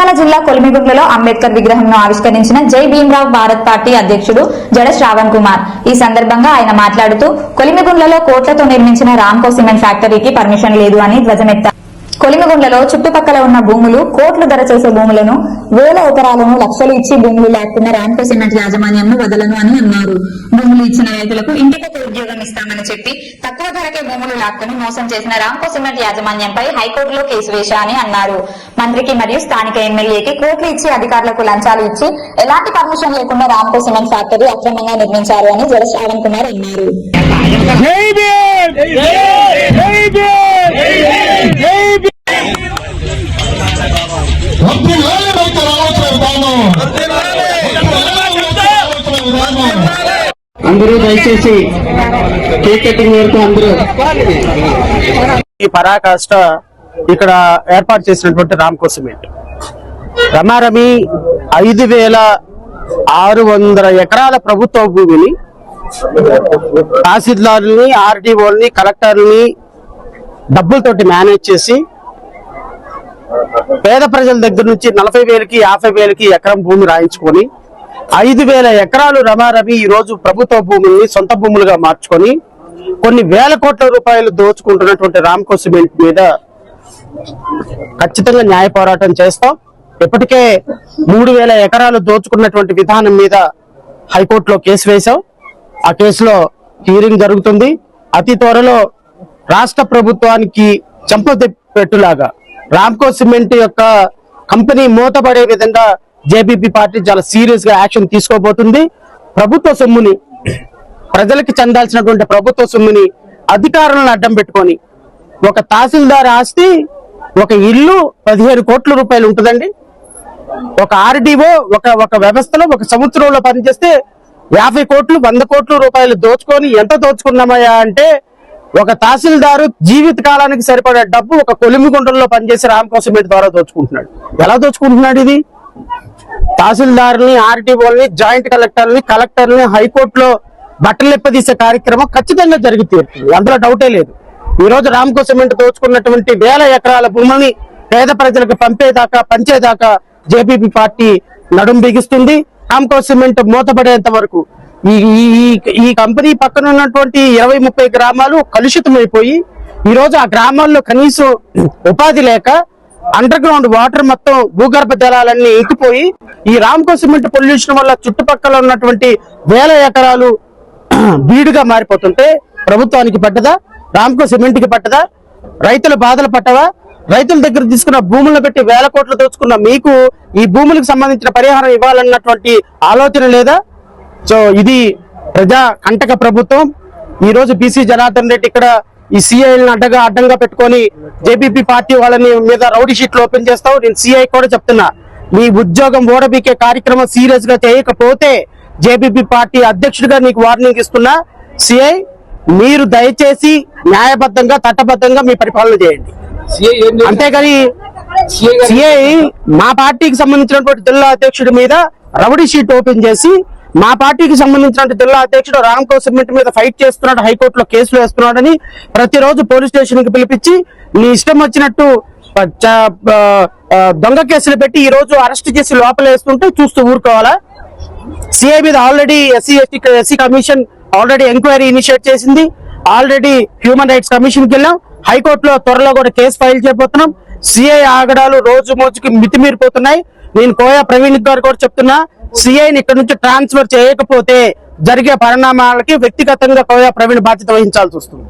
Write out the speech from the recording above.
నంద్యాల జిల్లా కొలిమిగుండ్లలో అంబేద్కర్ విగ్రహంను ఆవిష్కరించిన జై భీమ్రావ్ భారత్ పార్టీ అధ్యక్షుడు జడ శ్రావణ్ కుమార్. ఈ సందర్భంగా ఆయన మాట్లాడుతూ కొలిమిగుండ్లలో కోట్లతో నిర్మించిన రామ్కో సిమెంట్ ఫ్యాక్టరీకి పర్మిషన్ లేదు అని ధ్వజమెత్తారు. కొలిమిగుండ్లలో చుట్టుపక్కల ఉన్న భూములు కోట్లు ధర చేసే భూములను, వేల ఎకరాలను లక్షలు ఇచ్చి భూములు లాక్కున్న రామ్కో సిమెంట్ యాజమాన్యంను వదలను అని అన్నారు. భూములు ఇచ్చిన రైతులకు ఇంటికొక ఉద్యోగం ఇస్తామని చెప్పి తక్కువ ధరకే భూములు లాక్కుని మోసం చేసిన రామ్కో సిమెంట్ యాజమాన్యంపై హైకోర్టులో కేసు వేశా అని అన్నారు. మంత్రికి మరియు స్థానిక ఎమ్మెల్యేకి కోట్లు ఇచ్చి అధికారులకు లంచాలు ఇచ్చి ఎలాంటి పర్మిషన్ లేకుండా రామ్కో సిమెంట్ ఫ్యాక్టరీ అక్రమంగా నిర్మించారు అని జడ శ్రావణ్ కుమార్ అన్నారు. అందరూ దయచేసి కేక్ కటింగ్ వరకు అందరూ ఈ పరాకాష్ట ఇక్కడ ఏర్పాటు చేసినటువంటి రామ్కో సిమెంట్ రమారమి 5,600 ఎకరాల ప్రభుత్వ భూమిని తహసీల్దారుల్ని, ఆర్డీఓల్ని, కలెక్టర్ని డబ్బులతోటి మేనేజ్ చేసి పేద ప్రజల దగ్గర నుంచి 40,000కి 50,000కి ఎకరం భూమి రాయించుకొని 5,000 ఎకరాలు రమారమి ఈ రోజు ప్రభుత్వ భూముల్ని సొంత భూములుగా మార్చుకొని కొన్ని వేల కోట్ల రూపాయలు దోచుకుంటున్నటువంటి రామ్కో సిమెంట్ మీద ఖచ్చితంగా న్యాయ పోరాటం చేస్తాం. ఇప్పటికే 3,000 ఎకరాలు దోచుకున్నటువంటి విధానం మీద హైకోర్టులో కేసు వేశాం. ఆ కేసులో హియరింగ్ జరుగుతుంది. అతి త్వరలో రాష్ట్ర ప్రభుత్వానికి చెంపపెట్టులాగా రామ్కో సిమెంట్ యొక్క కంపెనీ మూతపడే విధంగా జేబీపీ పార్టీ చాలా సీరియస్ గా యాక్షన్ తీసుకోబోతుంది. ప్రభుత్వ సొమ్ముని, ప్రజలకి చెందాల్సినటువంటి ప్రభుత్వ సొమ్ముని అధికారులను అడ్డం పెట్టుకొని ఒక తహసీల్దార్ ఆస్తి, ఒక ఇల్లు 15 కోట్ల రూపాయలు ఉంటుందండి. ఒక ఆర్డీఓ ఒక వ్యవస్థలో ఒక సంవత్సరంలో పనిచేస్తే 50 కోట్లు 100 కోట్ల రూపాయలు దోచుకొని ఎంత దోచుకున్నామయ్యా అంటే ఒక తహసీల్దారు జీవిత కాలానికి సరిపడే డబ్బు ఒక కొలిమిగుంటల్లో పనిచేసి రామ్కో సిమెంట్ ద్వారా దోచుకుంటున్నాడు. ఎలా దోచుకుంటున్నాడు? ఇది తహసీల్దారుని, ఆర్టీఓల్ని, జాయింట్ కలెక్టర్ని హైకోర్టులో బట్టలెప్పదీసే కార్యక్రమం ఖచ్చితంగా జరిగి తీరుతుంది. అందులో డౌటే లేదు. ఈ రోజు రామ్కో సిమెంట్ దోచుకున్నటువంటి వేల ఎకరాల భూముల్ని పేద ప్రజలకు పంచేదాకా జేపీపీ పార్టీ నడుం బిగిస్తుంది. రామ్కో సిమెంట్ మూతపడేంత వరకు ఈ కంపెనీ పక్కన ఉన్నటువంటి 20-30 గ్రామాలు కలుషితమైపోయి ఈ రోజు ఆ గ్రామాల్లో కనీసం ఉపాధి లేక అండర్ గ్రౌండ్ వాటర్ మొత్తం భూగర్భ జలాలన్నీ ఇంకిపోయి ఈ రామ్కో సిమెంట్ పొల్యూషన్ వల్ల చుట్టుపక్కల ఉన్నటువంటి వేల ఎకరాలు బీడుగా మారిపోతుంటే ప్రభుత్వానికి పట్టదా? రామ్కో సిమెంట్ కి పట్టదా? రైతుల బాధలు పట్టవా? రైతుల దగ్గర తీసుకున్న భూములను పెట్టి వేల కోట్లు దోచుకున్న మీకు ఈ భూములకు సంబంధించిన పరిహారం ఇవ్వాలన్నటువంటి ఆలోచన లేదా? సో ఇది ప్రజా కంటక ప్రభుత్వం. ఈ రోజు బీసీ జనార్దన్ రెడ్డి ఇక్కడ ఈ సిఐలను అడ్డంగా పెట్టుకొని జేబీపీ పార్టీ వాళ్ళని మీద రౌడీ షీట్లు ఓపెన్ చేస్తావు. నేను సిఐ కూడా చెప్తున్నా, మీ ఉద్యోగం ఓడబీకే కార్యక్రమం సీరియస్ గా చేయకపోతే జేబీపీ పార్టీ అధ్యక్షుడిగా నీకు వార్నింగ్ ఇస్తున్నా. సిఐ, మీరు దయచేసి న్యాయబద్ధంగా చట్టబద్ధంగా మీ పరిపాలన చేయండి. అంతేగాని సిఐ మా పార్టీకి సంబంధించినటువంటి జిల్లా అధ్యక్షుడి మీద రౌడీ షీట్ ఓపెన్ చేసి మా పార్టీకి సంబంధించిన జిల్లా అధ్యక్షుడు రామ్కో సిమెంట్ మీద ఫైట్ చేస్తున్నాడు, హైకోర్టులో కేసులు వేస్తున్నాడని ప్రతిరోజు పోలీస్ స్టేషన్ కి పిలిపించి నీ ఇష్టం వచ్చినట్టు దొంగ కేసులు పెట్టి ఈ రోజు అరెస్ట్ చేసి లోపల వేస్తుంటే చూస్తూ ఊరుకోవాలా? సిఐ మీద already SC commission already enquiry initiate చేసింది. ఆల్రెడీ హ్యూమన్ రైట్స్ కమిషన్ కి వెళ్ళాం. హైకోర్టులో త్వరలో కూడా కేసు ఫైల్ చేయబోతున్నాం. సిఐ ఆగడాలు రోజు రోజుకి మితిమీరిపోతున్నాయి. నేను కోయా ప్రవీణ్ గారు కూడా చెప్తున్నా, సిఐని ఇక్కడ నుంచి ట్రాన్స్ఫర్ చేయకపోతే జరిగే పరిణామాలకి వ్యక్తిగతంగా కోయా ప్రవీణ్ బాధ్యత వహించాల్సి వస్తుంది.